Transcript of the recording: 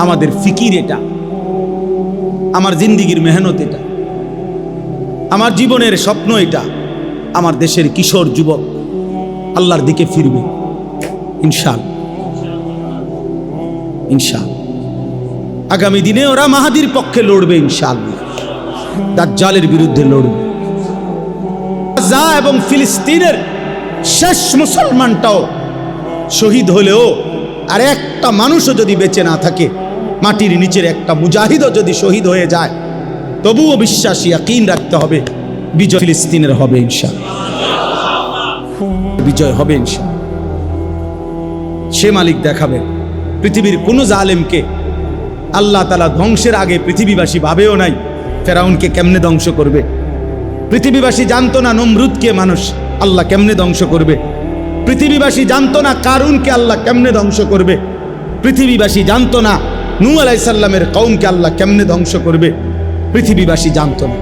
আমাদের ফিকির এটা, আমার জিন্দিগির মেহনত এটা, আমার জীবনের স্বপ্ন এটা। আমার দেশের কিশোর যুবক আল্লাহর দিকে ফিরবে ইনশাআল্লাহ, ইনশাআল্লাহ। আগামী দিনে ওরা মাহাদির পক্ষে লড়বে ইনশাআল্লাহ, দাজ্জালের বিরুদ্ধে লড়বে। গাজা এবং ফিলিস্তিনের শেষ মুসলমানটাও শহীদ হলেও আর একটা মানুষও যদি বেঁচে না থাকে, মাটির নিচের একটা মুজাহিদও যদি শহীদ হয়ে যায়, তবুও বিশ্বাসী ইয়াকিন রাখতে হবে বিজয় ফিলিস্তিনের হবে ইনশাআল্লাহ, বিজয় হবে ইনশাআল্লাহ। সে মালিক দেখাবে। পৃথিবীর কোন জালেমকে আল্লাহ তাআলা ধ্বংসের আগে পৃথিবীবাসী ভাবেও নাই ফেরাউনকে কেমনে ধ্বংস করবে। পৃথিবীবাসী জানতো না নমরুদকে মানুষ আল্লাহ কেমনে ধ্বংস করবে। পৃথিবীবাসী জানতো না কারুনকে আল্লাহ কেমনে ধ্বংস করবে। পৃথিবীবাসী জানতো না নূহ আলাইহিস সালামের কওমকে আল্লাহ কেমনে ধ্বংস করবে। পৃথিবীবাসী জানতো না।